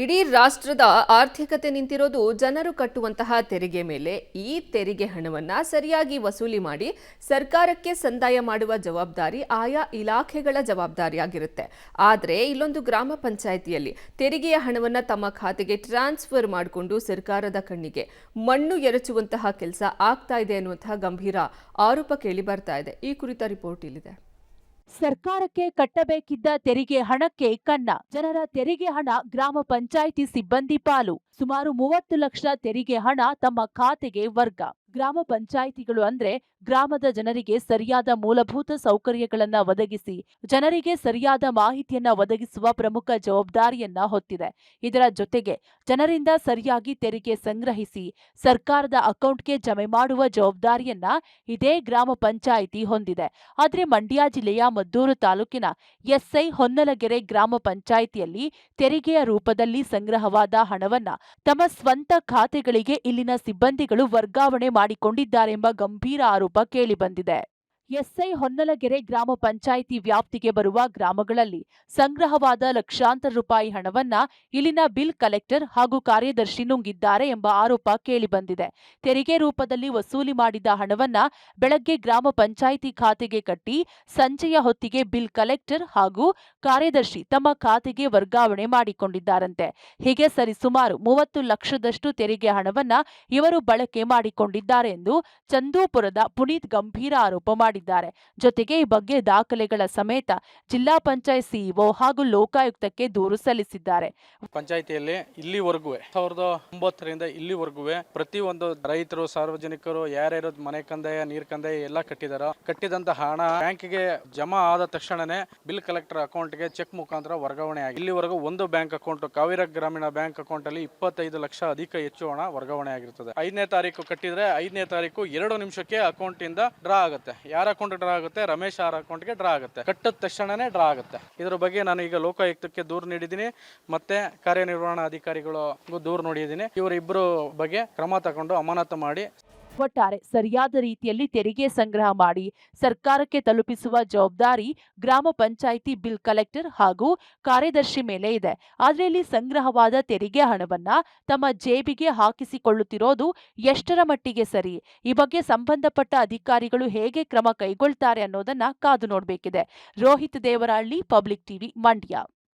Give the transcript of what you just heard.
ಇಡೀ ರಾಷ್ಟ್ರದ ಆರ್ಥಿಕತೆ ನಿಂತಿರೋದು ಜನರು ಕಟ್ಟುವಂತಹ ತೆರಿಗೆ ಮೇಲೆ. ಈ ತೆರಿಗೆ ಹಣವನ್ನ ಸರಿಯಾಗಿ ವಸೂಲಿ ಮಾಡಿ ಸರ್ಕಾರಕ್ಕೆ ಸಂದಾಯ ಮಾಡುವ ಜವಾಬ್ದಾರಿ ಆಯಾ ಇಲಾಖೆಗಳ ಜವಾಬ್ದಾರಿಯಾಗಿರುತ್ತೆ. ಆದರೆ ಇಲ್ಲೊಂದು ಗ್ರಾಮ ಪಂಚಾಯಿತಿಯಲ್ಲಿ ತೆರಿಗೆಯ ಹಣವನ್ನ ತಮ್ಮ ಖಾತೆಗೆ ಟ್ರಾನ್ಸ್ಫರ್ ಮಾಡಿಕೊಂಡು ಸರ್ಕಾರದ ಕಣ್ಣಿಗೆ ಮಣ್ಣು ಎರಚುವಂತಹ ಕೆಲಸ ಆಗ್ತಾ ಇದೆ ಅನ್ನುವಂತಹ ಗಂಭೀರ ಆರೋಪ ಕೇಳಿ ಬರ್ತಾ ಇದೆ. ಈ ಕುರಿತ ರಿಪೋರ್ಟ್ ಇಲ್ಲಿದೆ. ಸರ್ಕಾರಕ್ಕೆ ಕಟ್ಟಬೇಕಿದ್ದ ತೆರಿಗೆ ಹಣಕ್ಕೆ ಕನ್ನ. ಜನರ ತೆರಿಗೆ ಹಣ ಗ್ರಾಮ ಪಂಚಾಯಿತಿ ಸಿಬ್ಬಂದಿ ಪಾಲು. ಸುಮಾರು 30 ಲಕ್ಷ ತೆರಿಗೆ ಹಣ ತಮ್ಮ ಖಾತೆಗೆ ವರ್ಗ. ಗ್ರಾಮ ಪಂಚಾಯಿತಿಗಳು ಅಂದ್ರೆ ಗ್ರಾಮದ ಜನರಿಗೆ ಸರಿಯಾದ ಮೂಲಭೂತ ಸೌಕರ್ಯಗಳನ್ನ ಒದಗಿಸಿ ಜನರಿಗೆ ಸರಿಯಾದ ಮಾಹಿತಿಯನ್ನ ಒದಗಿಸುವ ಪ್ರಮುಖ ಜವಾಬ್ದಾರಿಯನ್ನ ಹೊತ್ತಿದೆ. ಇದರ ಜೊತೆಗೆ ಜನರಿಂದ ಸರಿಯಾಗಿ ತೆರಿಗೆ ಸಂಗ್ರಹಿಸಿ ಸರ್ಕಾರದ ಅಕೌಂಟ್ಗೆ ಜಮೆ ಮಾಡುವ ಜವಾಬ್ದಾರಿಯನ್ನ ಇದೇ ಗ್ರಾಮ ಪಂಚಾಯಿತಿ ಹೊಂದಿದೆ. ಆದ್ರೆ ಮಂಡ್ಯ ಜಿಲ್ಲೆಯ ಮದ್ದೂರು ತಾಲೂಕಿನ ಎಸ್ಐ ಹೊನ್ನಲಗೆರೆ ಗ್ರಾಮ ಪಂಚಾಯಿತಿಯಲ್ಲಿ ತೆರಿಗೆಯ ರೂಪದಲ್ಲಿ ಸಂಗ್ರಹವಾದ ಹಣವನ್ನ ತಮ್ಮ ಸ್ವಂತ ಖಾತೆಗಳಿಗೆ ಇಲ್ಲಿನ ಸಿಬ್ಬಂದಿಗಳು ವರ್ಗಾವಣೆ ಮಾಡಿಕೊಂಡಿದ್ದಾರೆಂಬ ಗಂಭೀರ ಆರೋಪ ಕೇಳಿಬಂದಿದೆ. ಎಸ್ಐ ಹೊನ್ನಲಗೆರೆ ಗ್ರಾಮ ಪಂಚಾಯಿತಿ ವ್ಯಾಪ್ತಿಗೆ ಬರುವ ಗ್ರಾಮಗಳಲ್ಲಿ ಸಂಗ್ರಹವಾದ ಲಕ್ಷಾಂತರ ರೂಪಾಯಿ ಹಣವನ್ನ ಇಲ್ಲಿನ ಬಿಲ್ ಕಲೆಕ್ಟರ್ ಹಾಗೂ ಕಾರ್ಯದರ್ಶಿ ನುಂಗಿದ್ದಾರೆ ಎಂಬ ಆರೋಪ ಕೇಳಿಬಂದಿದೆ. ತೆರಿಗೆ ರೂಪದಲ್ಲಿ ವಸೂಲಿ ಮಾಡಿದ ಹಣವನ್ನ ಬೆಳಗ್ಗೆ ಗ್ರಾಮ ಪಂಚಾಯಿತಿ ಖಾತೆಗೆ ಕಟ್ಟಿ ಸಂಜೆಯ ಹೊತ್ತಿಗೆ ಬಿಲ್ ಕಲೆಕ್ಟರ್ ಹಾಗೂ ಕಾರ್ಯದರ್ಶಿ ತಮ್ಮ ಖಾತೆಗೆ ವರ್ಗಾವಣೆ ಮಾಡಿಕೊಂಡಿದ್ದಾರಂತೆ. ಹೀಗೆ ಸರಿಸುಮಾರು 30 ಲಕ್ಷದಷ್ಟು ತೆರಿಗೆ ಹಣವನ್ನ ಇವರು ಬಳಕೆ ಮಾಡಿಕೊಂಡಿದ್ದಾರೆ ಎಂದು ಚಂದೂಪುರದ ಪುನೀತ್ ಗಂಭೀರ ಆರೋಪ ಮಾಡಿದ್ದಾರೆ. ಜೊತೆಗೆ ಈ ಬಗ್ಗೆ ದಾಖಲೆಗಳ ಸಮೇತ ಜಿಲ್ಲಾ ಪಂಚಾಯತ್ ಸಿಇಒ ಹಾಗೂ ಲೋಕಾಯುಕ್ತಕ್ಕೆ ದೂರು ಸಲ್ಲಿಸಿದ್ದಾರೆ. ಪಂಚಾಯಿತಿಯಲ್ಲಿ ಇಲ್ಲಿವರೆಗೂ 2009ರಿಂದ ಇಲ್ಲಿವರೆಗೂ ಪ್ರತಿಯೊಂದು ರೈತರು ಸಾರ್ವಜನಿಕರು ಯಾರ್ಯಾರು ಮನೆ ಕಂದಾಯ ನೀರ್ ಕಂದಾಯ ಎಲ್ಲ ಕಟ್ಟಿದಂತ ಹಣ ಬ್ಯಾಂಕಿಗೆ ಜಮಾ ಆದ ತಕ್ಷಣನೇ ಬಿಲ್ ಕಲೆಕ್ಟರ್ ಅಕೌಂಟ್ಗೆ ಚೆಕ್ ಮುಖಾಂತರ ವರ್ಗಾವಣೆ ಆಗಿದೆ. ಇಲ್ಲಿವರೆಗೂ ಒಂದು ಬ್ಯಾಂಕ್ ಅಕೌಂಟ್ ಕಾವೇರಿ ಗ್ರಾಮೀಣ ಬ್ಯಾಂಕ್ ಅಕೌಂಟ್ ಅಲ್ಲಿ 25 ಲಕ್ಷ ಹೆಚ್ಚು ಹಣ ವರ್ಗಾವಣೆ ಆಗಿರುತ್ತದೆ. 5ನೇ ತಾರೀಕು ಕಟ್ಟಿದ್ರೆ 5ನೇ ತಾರೀಕು 2 ನಿಮಿಷಕ್ಕೆ ಅಕೌಂಟ್ ಇಂದ ಡ್ರಾ ಆಗುತ್ತೆ. ಯಾರ ಅಕೌಂಟ್ ಡ್ರಾ ಆಗುತ್ತೆ? ರಮೇಶ್ ಅವರ ಅಕೌಂಟ್ಗೆ ಡ್ರಾ ಆಗುತ್ತೆ. ಕಟ್ಟಿದ ತಕ್ಷಣನೇ ಡ್ರಾ ಆಗುತ್ತೆ. ಇದರ ಬಗ್ಗೆ ನಾನು ಈಗ ಲೋಕಾಯುಕ್ತಕ್ಕೆ ದೂರು ನೀಡಿದ್ದೀನಿ, ಮತ್ತೆ ಕಾರ್ಯನಿರ್ವಹಣಾ ಅಧಿಕಾರಿಗಳಿಗೂ ದೂರು ನೀಡಿದ್ದೀನಿ. ಇವರಿಬ್ಬರು ಬಗ್ಗೆ ಕ್ರಮ ತಗೊಂಡು ಅಮಾನತು ಮಾಡಿ ಒಟ್ಟಾರೆ ಸರಿಯಾದ ರೀತಿಯಲ್ಲಿ ತೆರಿಗೆ ಸಂಗ್ರಹ ಮಾಡಿ ಸರ್ಕಾರಕ್ಕೆ ತಲುಪಿಸುವ ಜವಾಬ್ದಾರಿ ಗ್ರಾಮ ಪಂಚಾಯಿತಿ ಬಿಲ್ ಕಲೆಕ್ಟರ್ ಹಾಗೂ ಕಾರ್ಯದರ್ಶಿ ಮೇಲೆ ಇದೆ. ಆದ್ರೆ ಇಲ್ಲಿ ಸಂಗ್ರಹವಾದ ತೆರಿಗೆ ಹಣವನ್ನ ತಮ್ಮ ಜೇಬಿಗೆ ಹಾಕಿಸಿಕೊಳ್ಳುತ್ತಿರೋದು ಎಷ್ಟರ ಮಟ್ಟಿಗೆ ಸರಿ? ಈ ಬಗ್ಗೆ ಸಂಬಂಧಪಟ್ಟ ಅಧಿಕಾರಿಗಳು ಹೇಗೆ ಕ್ರಮ ಕೈಗೊಳ್ತಾರೆ ಅನ್ನೋದನ್ನ ಕಾದು ನೋಡಬೇಕಿದೆ. Rohit Devarahalli, public TV, Mandya.